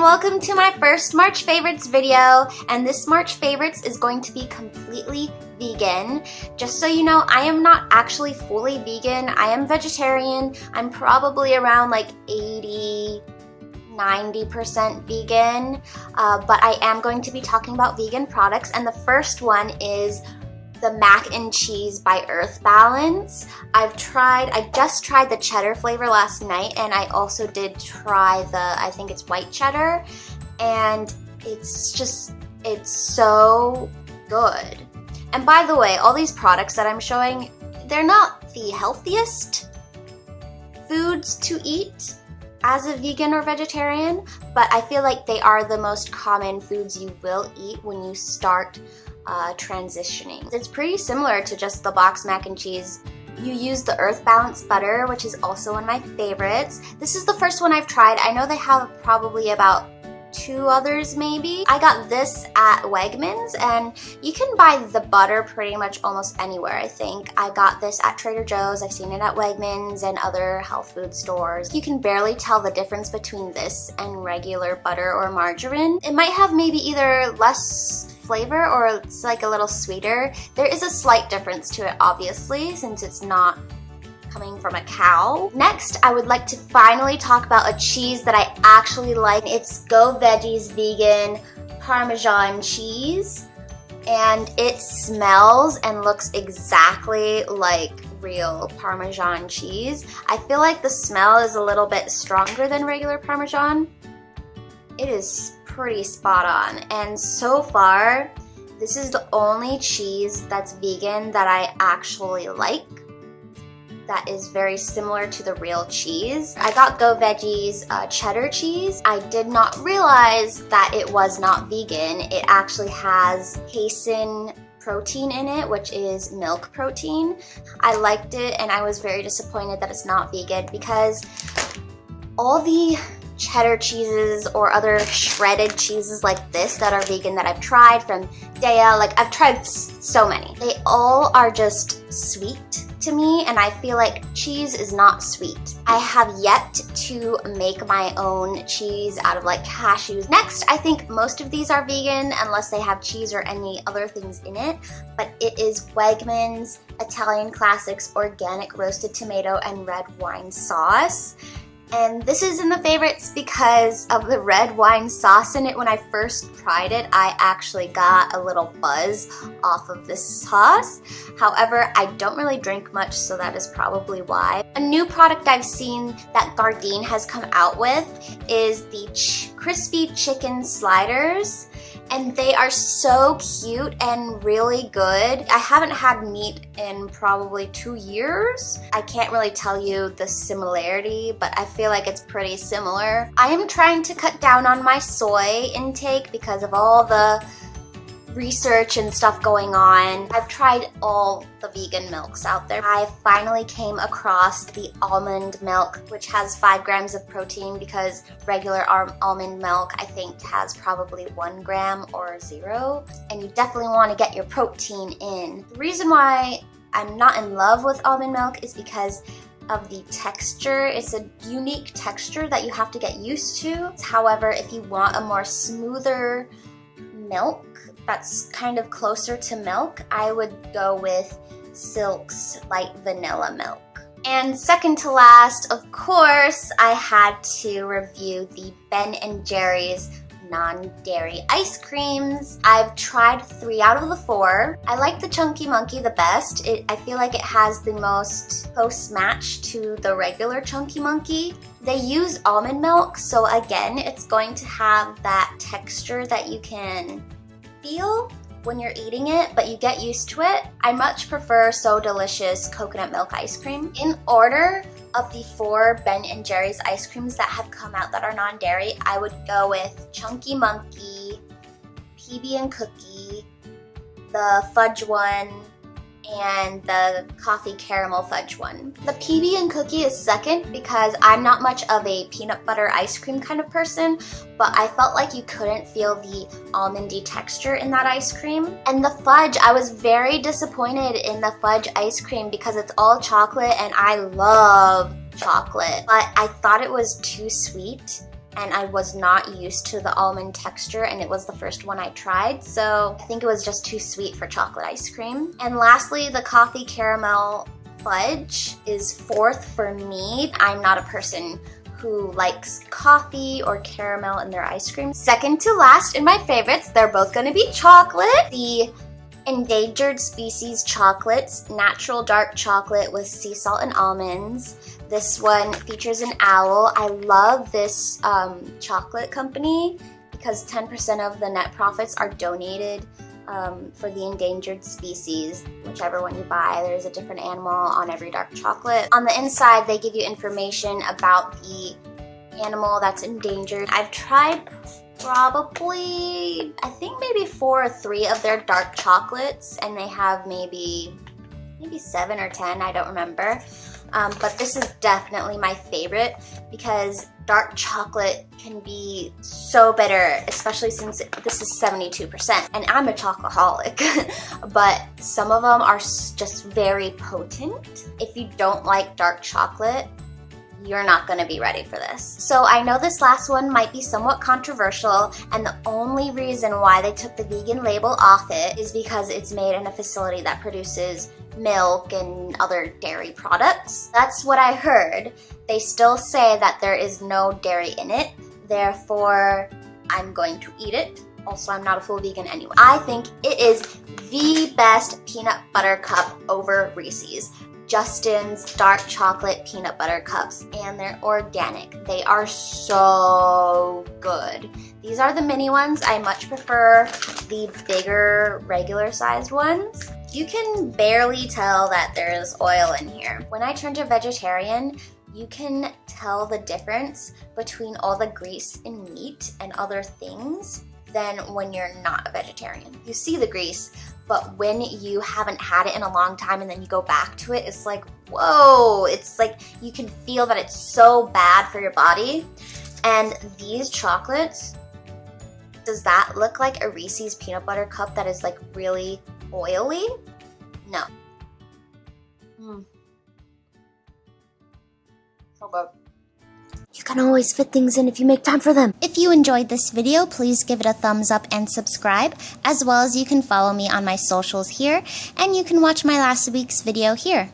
welcome to my first March favorites video, and this March favorites is going to be completely vegan. Just so you know, I am not actually fully vegan. I am vegetarian. I'm probably around like 80–90% vegan, but I am going to be talking about vegan products, and the first one is the mac and cheese by Earth Balance. I just tried the cheddar flavor last night, and I also did try I think it's white cheddar, and it's so good. And by the way, all these products that I'm showing, they're not the healthiest foods to eat as a vegan or vegetarian, but I feel like they are the most common foods you will eat when you start transitioning. It's pretty similar to just the box mac and cheese. You use the Earth Balance butter, which is also one of my favorites. This is the first one I've tried. I know they have probably about 2 others maybe. I got this at Wegmans, and you can buy the butter pretty much almost anywhere, I think. I got this at Trader Joe's. I've seen it at Wegmans and other health food stores. You can barely tell the difference between this and regular butter or margarine. It might have maybe either less flavor or it's like a little sweeter. There is a slight difference to it, obviously, since it's not coming from a cow. Next, I would like to finally talk about a cheese that I actually like. It's Go Veggies Vegan Parmesan cheese, and it smells and looks exactly like real Parmesan cheese. I feel like the smell is a little bit stronger than regular Parmesan. It is pretty spot on, and so far this is the only cheese that's vegan that I actually like, that is very similar to the real cheese. I got Go Veggies cheddar cheese. I did not realize that it was not vegan. It actually has casein protein in it, which is milk protein. I liked it, and I was very disappointed that it's not vegan, because all the cheddar cheeses or other shredded cheeses like this that are vegan that I've tried from Daiya, like I've tried so many, they all are just sweet to me, and I feel like cheese is not sweet. I have yet to make my own cheese out of like cashews. Next, I think most of these are vegan unless they have cheese or any other things in it, but it is Wegmans Italian Classics Organic Roasted Tomato and Red Wine Sauce. And this is in the favorites because of the red wine sauce in it. When I first tried it, I actually got a little buzz off of this sauce. However, I don't really drink much, so that is probably why. A new product I've seen that Gardein has come out with is the crispy chicken sliders. And they are so cute and really good. I haven't had meat in probably 2 years. I can't really tell you the similarity, but I feel like it's pretty similar. I am trying to cut down on my soy intake because of all the research and stuff going on. I've tried all the vegan milks out there. I finally came across the almond milk, which has 5 grams of protein, because regular almond milk I think has probably 1 gram or 0, and you definitely want to get your protein in. The reason why I'm not in love with almond milk is because of the texture. It's a unique texture that you have to get used to. However, if you want a more smoother milk that's kind of closer to milk, I would go with Silk's light vanilla milk. And second to last, of course, I had to review the Ben & Jerry's non-dairy ice creams. I've tried 3 out of the 4. I like the Chunky Monkey the best. I feel like it has the most close match to the regular Chunky Monkey. They use almond milk, so again, it's going to have that texture that you can feel when you're eating it, but you get used to it. I much prefer So Delicious coconut milk ice cream. In order of the 4 Ben & Jerry's ice creams that have come out that are non-dairy, I would go with Chunky Monkey, PB & Cookie, the fudge one, and the coffee caramel fudge one. The PB & Cookie is second because I'm not much of a peanut butter ice cream kind of person, but I felt like you couldn't feel the almondy texture in that ice cream. And the fudge, I was very disappointed in the fudge ice cream because it's all chocolate and I love chocolate, but I thought it was too sweet. and I was not used to the almond texture, and it was the first one I tried, so I think it was just too sweet for chocolate ice cream. And lastly, the coffee caramel fudge is fourth for me. I'm not a person who likes coffee or caramel in their ice cream. Second to last in my favorites, they're both gonna be chocolate. The Endangered Species Chocolates, natural dark chocolate with sea salt and almonds. This one features an owl. I love this chocolate company because 10% of the net profits are donated for the endangered species. Whichever one you buy, there's a different animal on every dark chocolate. On the inside, they give you information about the animal that's endangered. I've tried probably, I think maybe 4 or 3 of their dark chocolates, and they have maybe 7 or 10, I don't remember. But this is definitely my favorite because dark chocolate can be so bitter, especially since this is 72%. And I'm a chocoholic, but some of them are just very potent. If you don't like dark chocolate, you're not gonna be ready for this. So I know this last one might be somewhat controversial, and the only reason why they took the vegan label off it is because it's made in a facility that produces milk and other dairy products. That's what I heard. They still say that there is no dairy in it, therefore I'm going to eat it. Also, I'm not a full vegan anyway. I think it is the best peanut butter cup over Reese's. Justin's dark chocolate peanut butter cups, and they're organic. They are so good. These are the mini ones. I much prefer the bigger regular sized ones. You can barely tell that there's oil in here. When I turned to vegetarian, you can tell the difference between all the grease in meat and other things than when you're not a vegetarian. You see the grease, but when you haven't had it in a long time and then you go back to it, it's like, whoa, it's like you can feel that it's so bad for your body. And these chocolates, does that look like a Reese's peanut butter cup that is like really oily? No. So good. You can always fit things in if you make time for them. If you enjoyed this video, please give it a thumbs up and subscribe, as well as you can follow me on my socials here, and you can watch my last week's video here.